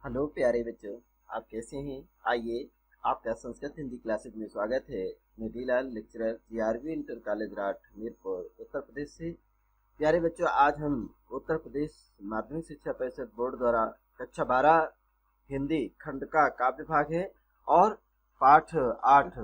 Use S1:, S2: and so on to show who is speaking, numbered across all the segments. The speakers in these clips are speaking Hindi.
S1: हेलो प्यारे बच्चों, आप कैसे हैं? आइए, आपका संस्कृत हिंदी क्लासेज में स्वागत है। मैं Dilal, lecturer GRV inter college Rath, Hamirpur, Uttar Pradesh से। प्यारे बच्चों, आज हम उत्तर प्रदेश माध्यमिक शिक्षा परिषद बोर्ड द्वारा कक्षा 12 हिंदी खंड का काव्य भाग है और पाठ 8,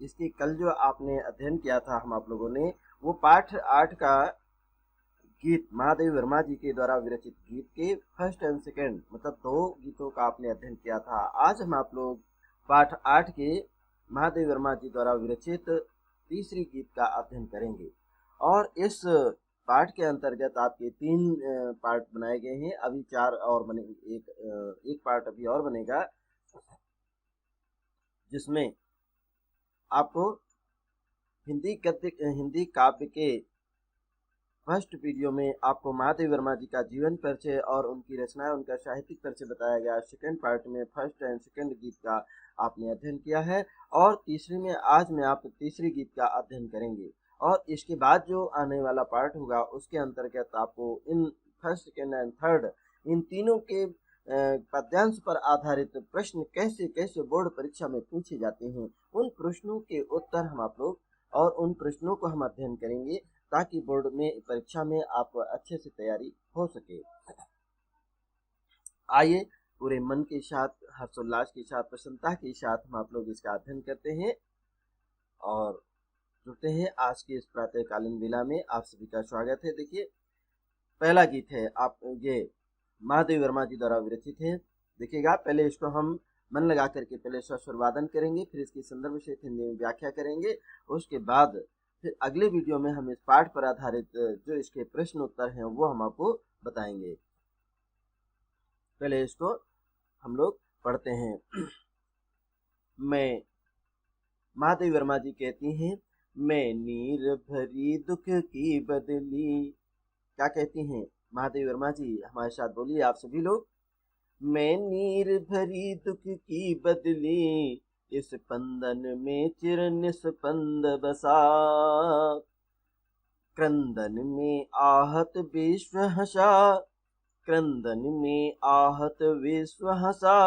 S1: इसकी कल जो आपने अध्ययन किया था हम आप लोगों ने, वो पाठ 8 का गीत महादेवी वर्मा जी के द्वारा विरचित गीत के फर्स्ट एंड सेकंड मतलब 2 गीतों का आपने अध्ययन किया था। आज हम आप लोग पाठ 8 के महादेवी वर्मा जी द्वारा विरचित तीसरी गीत का अध्ययन करेंगे। और इस पाठ के अंतर्गत आपके 3 पार्ट बनाए गए हैं। अभी 4 और बने, एक पार्ट अभी और बनेगा, जिसमें आपको हिंदी काव्य के फर्स्ट वीडियो में आपको महादेवी वर्मा जी का जीवन परिचय और उनकी रचनाएं, उनका साहित्यिक परिचय बताया गया। सेकंड पार्ट में फर्स्ट एंड सेकंड गीत का आपने अध्ययन किया है और तीसरी में आज मैं आप तीसरी गीत का अध्ययन करेंगे। और इसके बाद जो आने वाला पार्ट होगा उसके अंतर्गत आपको in first second and third in तीनों के पद्यांश पर आधारित प्रश्न कैसे कैसे बोर्ड परीक्षा में पूछे जाते हैं, उन प्रश्नों के उत्तर हम आप लोग और उन प्रश्नों को हम अध्ययन करेंगे ताकि बोर्ड में परीक्षा में आपको अच्छे से तैयारी हो सके। आइए, पूरे मन के साथ, हर्षोल्लास के साथ, प्रसन्नता के साथ हम आप लोग इसका अध्ययन करते हैं और जुड़ते हैं आज के इस प्रातःकालीन वेला में। आप सभी का स्वागत है। देखिए, पहला गीत है आप ये महादेवी वर्मा जी द्वारा विरचित है। देखिएगा, पहले इसको हम मन लगा करके पहले स्वर वादन करेंगे, फिर इसकी संदर्भ सहित हिंदी में व्याख्या करेंगे। उसके बाद फिर अगले वीडियो में हम इस पाठ पर आधारित जो इसके प्रश्न उत्तर हैं वो हम आपको बताएंगे। पहले इसको हम लोग पढ़ते हैं। मैं महादेवी वर्मा जी कहती हैं, मैं नीर भरी दुख की बदली। क्या कहती हैं महादेवी वर्मा जी? हमारे साथ बोलिए आप सभी लोग। मैं नीर भरी दुख की बदली, इस स्पंदन में चिर निस्पंद बसा। क्रंदन में आहत विश्व हंसा, क्रंदन में आहत विश्व हंसा।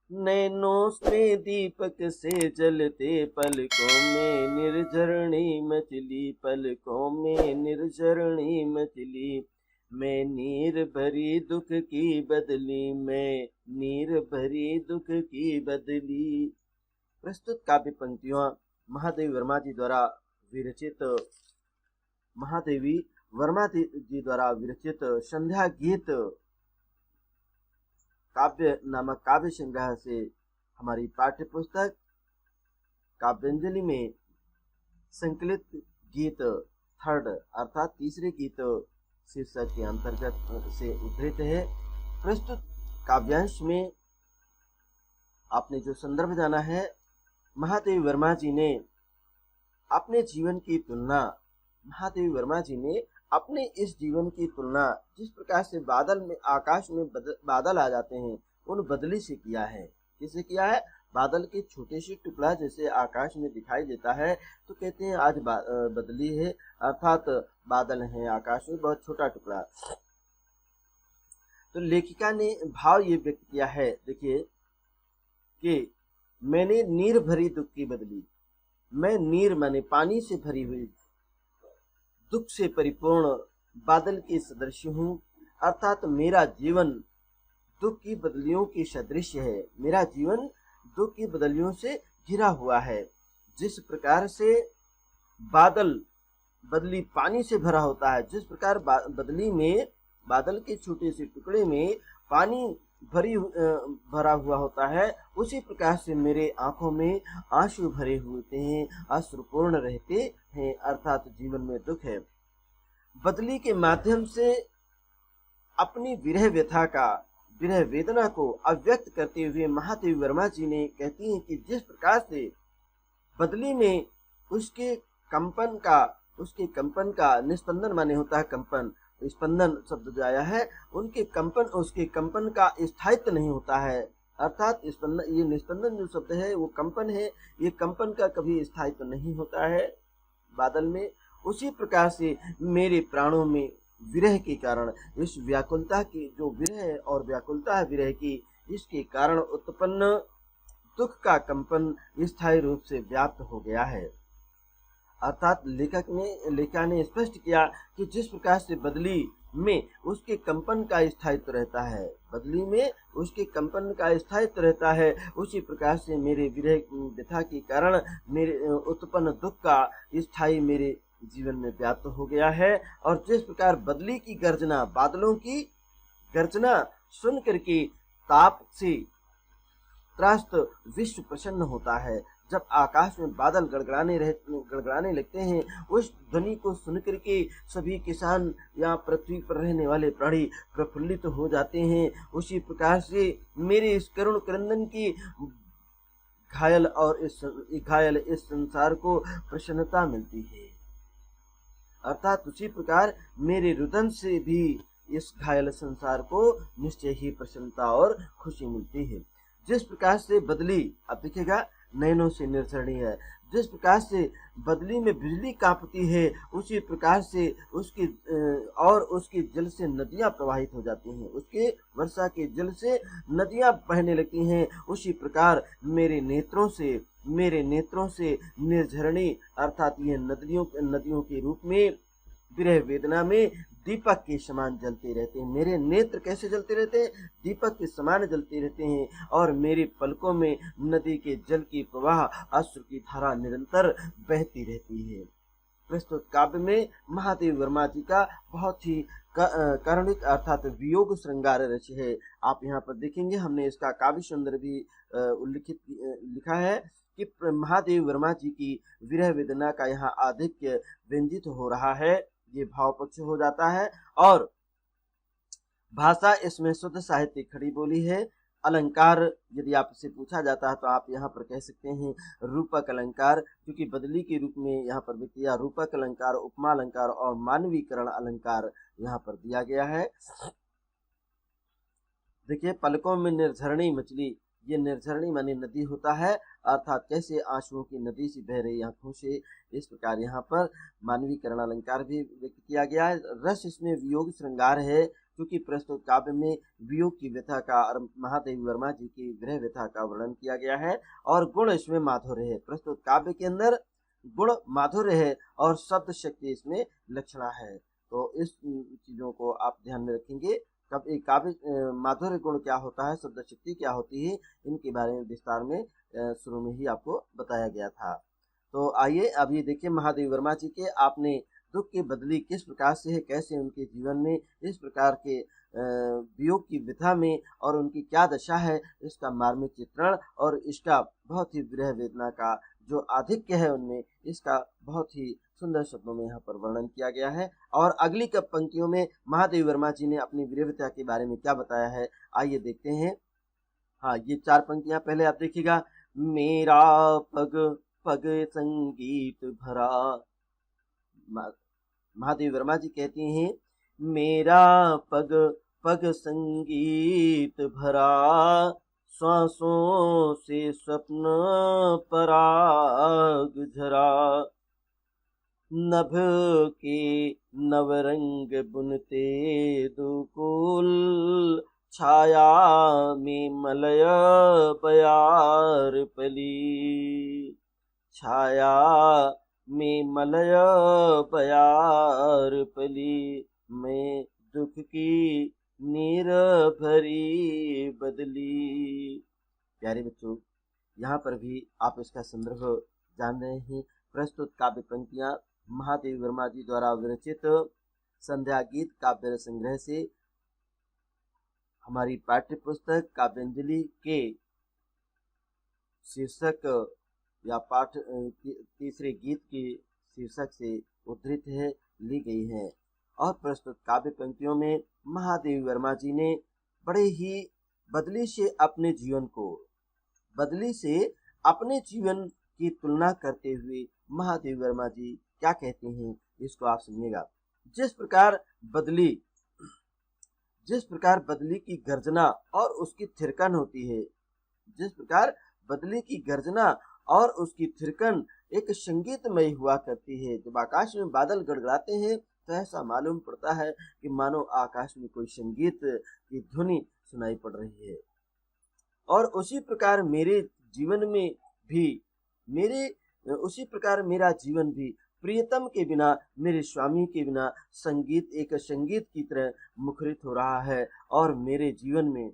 S1: नैनों से दीपक से जलते पलकों में निर्झरणी मचली, पलकों में निर्झरणी मचली। मैं नीर भरी दुख की बदली, मैं नीर भरी दुख की बदली। प्रस्तुत काव्य पंक्तियां महादेवी वर्मा जी द्वारा विरचित संध्या गीत काव्य नामक काव्य संग्रह से हमारी पाठ्य पुस्तक काव्यांजलि में संकलित गीत थर्ड अर्थात तीसरे गीत शीर्षक के अंतर्गत से उद्धृत है। प्रस्तुत काव्यांश में आपने जो संदर्भ जाना है, महादेवी वर्मा जी ने अपने जीवन की तुलना, महादेवी वर्मा जी ने अपने इस जीवन की तुलना जिस प्रकार से बादल में, आकाश में बादल आ जाते हैं, उन बदली से किया है। किसे किया है? बादल के छोटे से टुकड़ा जैसे आकाश में दिखाई देता है तो कहते हैं आज बदली है, अर्थात बादल है आकाश में, बहुत छोटा टुकड़ा। तो लेखिका ने भाव ये व्यक्त किया है, देखिए, कि मैंने नीर भरी दुख की बदली। मैं नीर माने पानी से भरी हुई, दुख से परिपूर्ण बादल के सदृश हूँ, अर्थात मेरा जीवन दुख की बदलियों की सदृश है। मेरा जीवन दुख की बदलियों से घिरा हुआ है। जिस प्रकार से बदली पानी से भरा होता है, जिस प्रकार बदली में, बादल के छोटे से टुकड़े में पानी भरा हुआ होता है, उसी प्रकार से मेरे आंखों में आंसू भरे होते हैं, अश्रुपूर्ण रहते हैं, अर्थात जीवन में दुख है। बदली के माध्यम से अपनी विरह व्यथा का, विरह वेदना को अव्यक्त करते हुए महादेवी वर्मा जी ने कहती हैं कि जिस प्रकार से बदली में उसके कंपन का निस्पंदन माने होता है कंपन, स्पंदन शब्द जो आया है, उसके कंपन का स्थायित्व नहीं होता है, अर्थात स्पंदन, ये निस्पंदन जो शब्द है वो कंपन है, ये कंपन का कभी स्थायित्व नहीं होता है बादल में। उसी प्रकार से मेरे प्राणों में विरह के कारण, इस व्याकुलता की जो विरह और व्याकुलता है विरह की, इसके कारण उत्पन्न दुख का कंपन स्थायी रूप से व्याप्त हो गया है। अर्थात लेखक ने स्पष्ट किया कि जिस प्रकार से बदली में उसके कंपन का स्थायित्व रहता है, बदली में उसके कंपन का स्थायित्व रहता है, उसी प्रकार से मेरे विरह व्यथा के कारण मेरे उत्पन्न दुख का स्थायी मेरे जीवन में व्याप्त हो गया है। और जिस प्रकार बदली की गर्जना, बादलों की गर्जना सुन करके ताप से त्रास्त विश्व प्रसन्न होता है, जब आकाश में बादल गड़गड़ाने लगते हैं, उस ध्वनि को सुनकर के सभी किसान या पृथ्वी पर रहने वाले प्राणी प्रफुल्लित हो जाते हैं, उसी प्रकार से मेरे इस करुण क्रंदन की घायल इस संसार को प्रसन्नता मिलती है। अर्थात उसी प्रकार मेरे रुदन से भी इस घायल संसार को निश्चय ही प्रसन्नता और खुशी मिलती है। जिस प्रकार से बदली, अब देखिएगा, नयनों से निर्झरणी है, जिस प्रकार से बदली में बिजली कांपती है, उसी प्रकार से उसके जल से नदियां प्रवाहित हो जाती हैं, उसके वर्षा के जल से नदियां बहने लगती हैं, उसी प्रकार मेरे नेत्रों से निर्झरणी अर्थात ये नदियों के रूप में विरह वेदना में दीपक के समान जलते रहते हैं। मेरे नेत्र कैसे जलते रहते हैं? दीपक के समान जलते रहते हैं, और मेरी पलकों में नदी के जल की प्रवाह, अश्रु की धारा निरंतर बहती रहती है। प्रस्तुत काव्य में महादेव वर्मा जी का बहुत ही कारुणिक अर्थात वियोग श्रृंगार रच है। आप यहाँ पर देखेंगे, हमने इसका काव्य सुंदर भी लिखा है कि महादेव वर्मा जी की विरह वेदना का यहाँ आधिक्य व्यंजित हो रहा है, ये भाव पक्ष हो जाता है। और भाषा इसमें शुद्ध साहित्य खड़ी बोली है। अलंकार यदि आपसे पूछा जाता है तो आप यहाँ पर कह सकते हैं रूपक अलंकार, क्योंकि बदली के रूप में यहाँ पर व्यक्तिया रूपक अलंकार, उपमा अलंकार और मानवीकरण अलंकार यहाँ पर दिया गया है। देखिए, पलकों में निर्झरणी मछली, ये निर्झरणी माने नदी होता है, अर्थात कैसे आंसुओं की नदी से बह रही आंखों से, इस प्रकार यहाँ पर मानवीकरण अलंकार भी व्यक्त किया गया है। रस इसमें वियोग श्रृंगार है, क्योंकि प्रस्तुत काव्य में वियोग की व्यथा का और महादेव वर्मा जी की विरह व्यथा का वर्णन किया गया है। और गुण इसमें माधुर्य है, प्रस्तुत काव्य के अंदर गुण माधुर्य है और शब्द शक्ति इसमें लक्षणा है। तो इस चीजों को आप ध्यान में रखेंगे। काव्य माधुर्य गुण क्या होता है, शब्द शक्ति क्या होती है, इनके बारे में विस्तार में शुरू में ही आपको बताया गया था। तो आइए अभी देखिए महादेव वर्मा जी के आपने दुख की बदली किस प्रकार से है, कैसे उनके जीवन में इस प्रकार के वियोग की व्यथा में और उनकी क्या दशा है, इसका मार्मिक चित्रण और इसका बहुत ही विरह वेदना का जो आधिक्य है उनमें, इसका बहुत ही सुंदर शब्दों में यहाँ पर वर्णन किया गया है। और अगली कब पंक्तियों में महादेव वर्मा जी ने अपनी विरह व्यथा के बारे में क्या बताया है, आइए देखते हैं। हाँ, ये 4 पंक्तियां पहले आप देखिएगा। मेरा पग पग संगीत भरा, महादेव वर्मा जी कहती हैं मेरा पग पग संगीत भरा, श्वासों से स्वप्न पराग झरा, नभ के नवरंग बुनते दुकुल, छाया में मलय बयार पली, छाया में मलय बयार पली, मैं दुख की नीर भरी बदली। प्यारे बच्चों, यहाँ पर भी आप इसका संदर्भ जान रहे हैं। प्रस्तुत काव्य पंक्तियां महादेव वर्मा जी द्वारा विरचित संध्या गीत काव्य संग्रह से हमारी पाठ्य पुस्तक काव्यांजलि के शीर्षक या पाठ तीसरे गीत के शीर्षक से उद्धृत है, ली गई है। और प्रस्तुत काव्य पंक्तियों में महादेव वर्मा जी ने बड़े ही बदली से अपने जीवन की तुलना करते हुए महादेव वर्मा जी क्या कहते हैं, इसको आप सुनिएगा। जिस प्रकार बदली की गर्जना और उसकी थिरकन होती है, जिस प्रकार बदली की गर्जना और उसकी थिरकन एक संगीतमय हुआ करती है, जब आकाश में बादल गड़गड़ाते हैं तो ऐसा मालूम पड़ता है कि मानो आकाश में कोई संगीत की ध्वनि सुनाई पड़ रही है। और उसी प्रकार मेरे जीवन में भी उसी प्रकार मेरा जीवन भी प्रियतम के बिना, मेरे स्वामी के बिना एक संगीत की तरह मुखरित हो रहा है। और मेरे जीवन में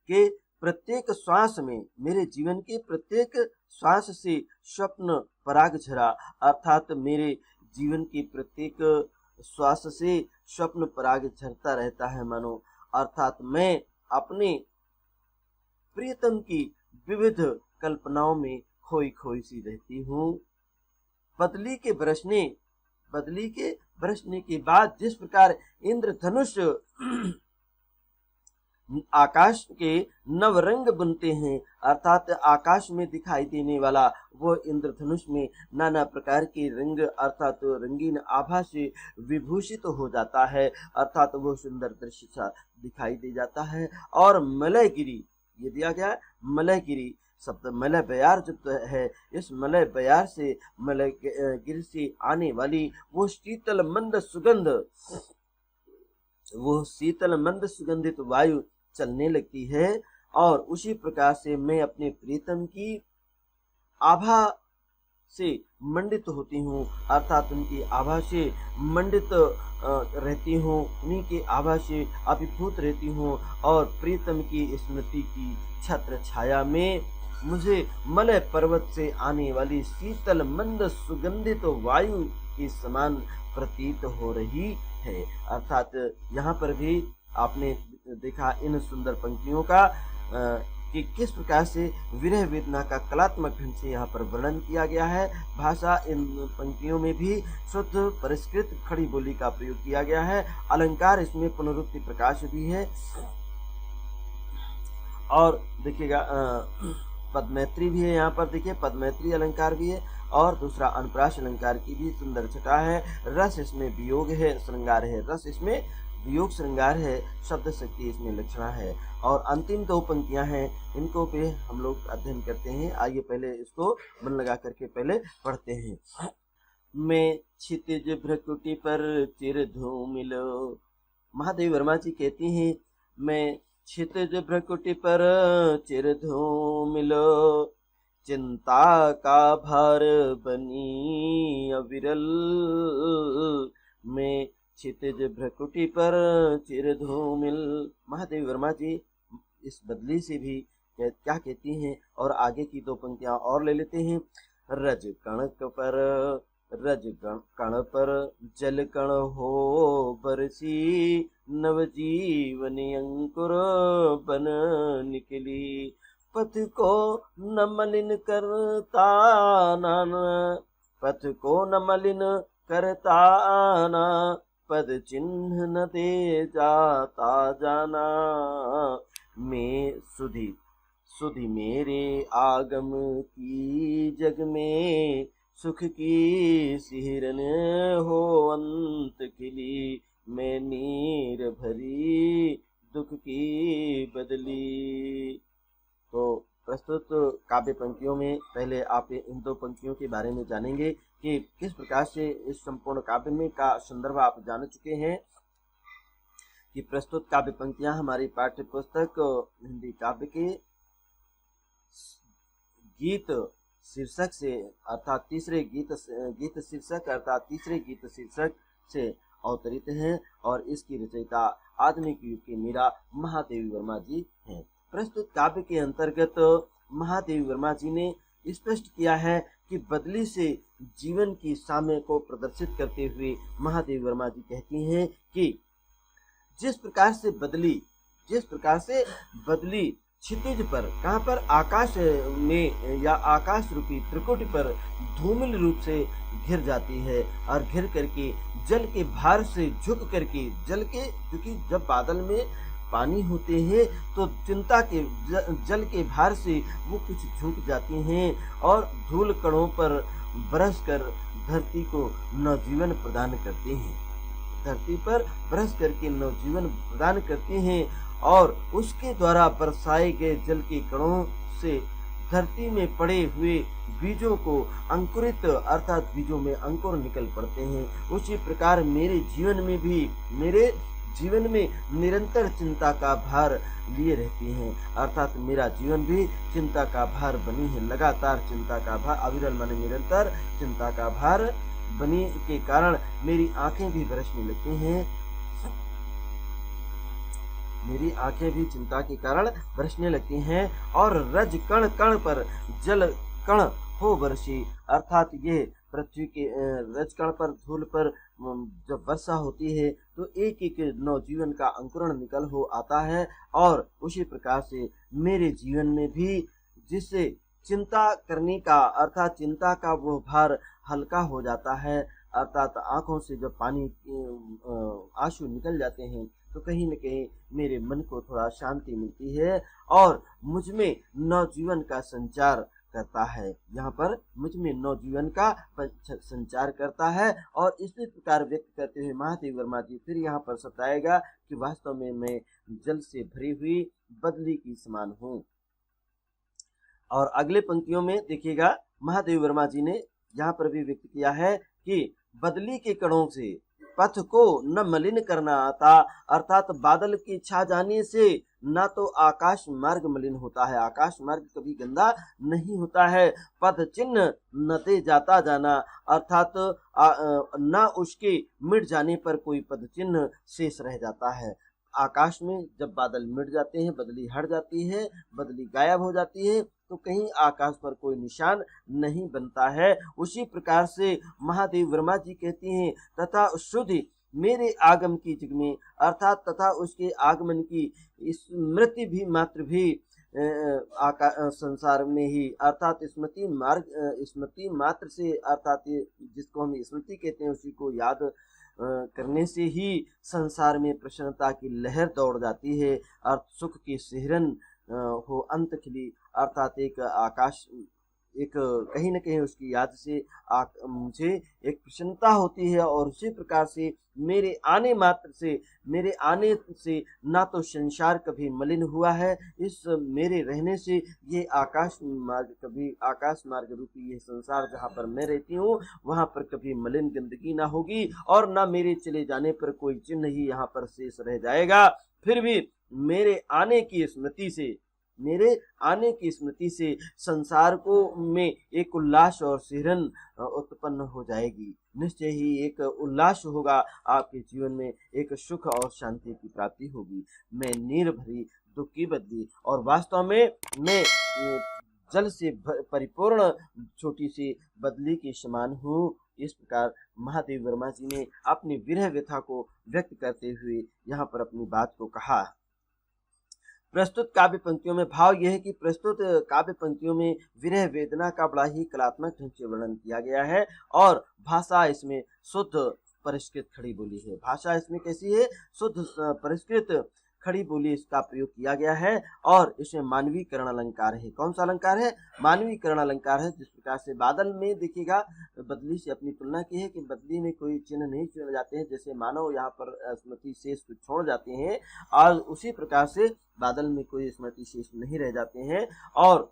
S1: के प्रत्येक श्वास में, मेरे जीवन के प्रत्येक श्वास से स्वप्न पराग झरा, अर्थात मेरे जीवन के प्रत्येक श्वास से स्वप्न पराग झरता रहता है मानो। अर्थात मैं अपने प्रियतम की विविध कल्पनाओं में खोई खोई सी रहती हूँ। बदली के बरसने के बाद जिस प्रकार इंद्रधनुष आकाश के नवरंग बनते हैं, अर्थात आकाश में दिखाई देने वाला वो इंद्रधनुष में नाना प्रकार के रंग अर्थात रंगीन आभा से विभूषित हो जाता है, अर्थात वो सुंदर दृश्य सा दिखाई दे जाता है। और मलयगिरी, ये दिया गया मलयगिरी शब्द, मलय बयार जब है, इस मलय बयार से मलयगिरी से आने वाली वो शीतल मंद सुगंधित वायु चलने लगती है। और उसी प्रकार से मैं अपने प्रीतम की आभा से मंडित होती हूँ, अर्थात उनकी आभा से मंडित रहती हूँ, उन्हीं के आभा से अभिभूत रहती हूँ। और प्रीतम की स्मृति की छत्र छाया में मुझे मलय पर्वत से आने वाली शीतल मंद सुगंधित वायु के समान प्रतीत हो रही है। अर्थात यहाँ पर भी आपने देखा इन सुंदर पंक्तियों का कि किस प्रकार से विरह वेदना का कलात्मक ढंग से यहाँ पर वर्णन किया गया है। भाषा इन पंक्तियों में भी शुद्ध परिष्कृत खड़ी बोली का प्रयोग किया गया है। अलंकार इसमें पुनरुक्ति प्रकाश भी है। और देखिएगा पदमैत्री भी है, यहाँ पर देखिए पदमैत्री अलंकार भी है। और दूसरा अनुप्रास अलंकार की भी सुंदर छटा है। रस इसमें वियोग है, श्रृंगार है। रस इसमें वियोग श्रृंगार है, शब्द शक्ति इसमें लक्षणा है। और अंतिम दो पंक्तियां हैं, इनको पे हम लोग अध्ययन करते हैं। आइए पहले इसको मन लगा करके पहले पढ़ते हैं। मैं क्षितिज भ्रकुटी पर चिर धूमिलो, महादेवी वर्मा जी कहती हैं, मैं क्षितिज भ्रकुटी पर चिर धूमिलो, चिंता का भार बनी अविरल। मैं क्षितिज भ्रकुटी पर चिर धूमिल। महादेवी वर्मा जी इस बदली से भी क्या कहती हैं, और आगे की दो पंक्तियां और ले लेते हैं। रज कण पर जल कण हो बरसी, नवजीवन अंकुर बन निकली। पथ को न मलिन करता ना, पद चिन्ह न दे जाता जाना। मैं सुधि मेरे आगम की जग में, सुख की सिहरन हो अंत खिली। मैं नीर भरी दुख की बदली। तो प्रस्तुत काव्य पंक्तियों में पहले आप इन दो पंक्तियों के बारे में जानेंगे कि किस प्रकार से इस संपूर्ण काव्य में का संदर्भ आप जान चुके हैं कि प्रस्तुत काव्य पंक्तियां हमारी पाठ्य पुस्तक हिंदी काव्य के गीत शीर्षक से अर्थात तीसरे गीत शीर्षक से अवतरित हैं। और इसकी रचयिता आधुनिक युग के मीरा महादेवी वर्मा जी हैं। प्रस्तुत काव्य के अंतर्गत महादेवी वर्मा जी ने स्पष्ट किया है कि बदली से जीवन की साम्य को प्रदर्शित करते हुए महादेवी वर्मा जी कहती हैं कि जिस प्रकार से बदली क्षितिज पर, कहाँ पर, आकाश में या आकाश रूपी त्रिकुट पर धूमिल रूप से घिर जाती है और घिर करके जल के भार से झुक करके, क्योंकि जब बादल में पानी होते हैं तो चिंता के जल के भार से वो कुछ झुक जाती हैं और धूल कणों पर बरस कर धरती को नवजीवन प्रदान करते हैं। धरती पर बरस करके नवजीवन प्रदान करते हैं और उसके द्वारा बरसाए गए जल के कणों से धरती में पड़े हुए बीजों को अंकुरित अर्थात बीजों में अंकुर निकल पड़ते हैं। उसी प्रकार मेरे जीवन में भी, मेरे जीवन में निरंतर चिंता का भार लिए रहती हैं, अर्थात मेरा जीवन भी चिंता का भार बनी है। लगातार चिंता का भार, अविरल माने निरंतर चिंता का भार बनी के कारण मेरी आंखें भी बरसने लगती हैं। मेरी आंखें भी चिंता के कारण बरसने लगती हैं और रज कण कण पर जल कण हो बरसी, अर्थात ये पृथ्वी के रज कण पर, धूल पर जब वर्षा होती है तो एक एक नवजीवन का अंकुरण निकल हो आता है। और उसी प्रकार से मेरे जीवन में भी जिससे चिंता करने का, अर्थात चिंता का वो भार हल्का हो जाता है, अर्थात आंखों से जब पानी आंसू निकल जाते हैं तो कहीं न कहीं मेरे मन को थोड़ा शांति मिलती है और मुझ में नवजीवन का संचार करता है। यहाँ पर मुझ में नवजीवन का संचार करता है। और इसी प्रकार व्यक्त करते हुए महादेव वर्मा जी फिर यहाँ पर बताएगा कि वास्तव में मैं जल से भरी हुई बदली की समान हूँ। और अगले पंक्तियों में देखिएगा महादेव वर्मा जी ने यहाँ पर भी व्यक्त किया है कि बदली के कणों से पथ को न मलिन करना आता, अर्थात बादल की छा जाने से ना तो आकाश मार्ग मलिन होता है, आकाश मार्ग कभी गंदा नहीं होता है। पद चिन्ह न दे जाता जाना, अर्थात न उसके मिट जाने पर कोई पद चिन्ह शेष रह जाता है। आकाश में जब बादल मिट जाते हैं, बदली हट जाती है, बदली गायब हो जाती है तो कहीं आकाश पर कोई निशान नहीं बनता है। उसी प्रकार से महादेव वर्मा जी कहती हैं तथा शुद्धि मेरे आगम की जग में, अर्थात तथा उसके आगमन की स्मृति भी मात्र भी संसार में ही, अर्थात स्मृति मात्र से, अर्थात जिसको हम स्मृति कहते हैं उसी को याद करने से ही संसार में प्रसन्नता की लहर दौड़ जाती है और सुख की सिहरन हो अंत खिली, अर्थात एक आकाश, एक कहीं न कहीं उसकी याद से मुझे एक प्रसन्नता होती है। और उसी प्रकार से मेरे आने से ना तो संसार कभी मलिन हुआ है, इस मेरे रहने से ये आकाश मार्ग रूपी ये संसार जहाँ पर मैं रहती हूँ वहाँ पर कभी मलिन गंदगी ना होगी और ना मेरे चले जाने पर कोई चिन्ह ही यहाँ पर शेष रह जाएगा। फिर भी मेरे आने की स्मृति से संसार को में एक उल्लास और सिहरन उत्पन्न हो जाएगी। निश्चय ही एक उल्लास होगा, आपके जीवन में एक सुख और शांति की प्राप्ति होगी। मैं नीर भरी दुख की बदली, और वास्तव में मैं जल से परिपूर्ण छोटी सी बदली के समान हूँ। इस प्रकार महादेव वर्मा जी ने अपनी विरह व्यथा को व्यक्त करते हुए यहाँ पर अपनी बात को कहा। प्रस्तुत काव्य पंक्तियों में भाव यह है कि प्रस्तुत काव्य पंक्तियों में विरह वेदना का बड़ा ही कलात्मक ढंग से वर्णन किया गया है और भाषा इसमें शुद्ध परिष्कृत खड़ी बोली है। भाषा इसमें कैसी है? शुद्ध परिष्कृत खड़ी बोली इसका प्रयोग किया गया है और इसमें मानवीकरण अलंकार है। कौन सा अलंकार है? मानवीकरण अलंकार है। जिस प्रकार से बादल में देखिएगा बदली से अपनी तुलना की है कि बदली में कोई चिन्ह नहीं छोड़ जाते हैं, जैसे मानव यहाँ पर स्मृति शेष छोड़ जाते हैं और उसी प्रकार से बादल में कोई स्मृति शेष नहीं रह जाते हैं। और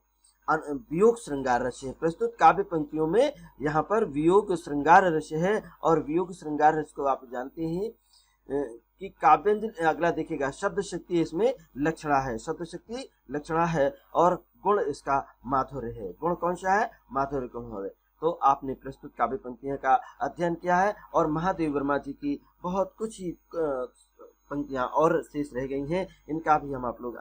S1: वियोग श्रृंगार रस है। प्रस्तुत काव्य पंक्तियों में यहाँ पर वियोग श्रृंगार रस है और वियोग श्रृंगार रस को आप जानते हैं कि काव्यांजलि, अगला देखिएगा शब्द शक्ति इसमें लक्षणा है, शब्द शक्ति लक्षणा है और गुण इसका माधुर्य है। गुण कौन सा है? माधुर्य गुण है। तो आपने प्रस्तुत काव्य पंक्तियों का अध्ययन किया है और महादेव वर्मा जी की बहुत कुछ ही पंक्तियां और शेष रह गई हैं, इनका भी हम आप लोग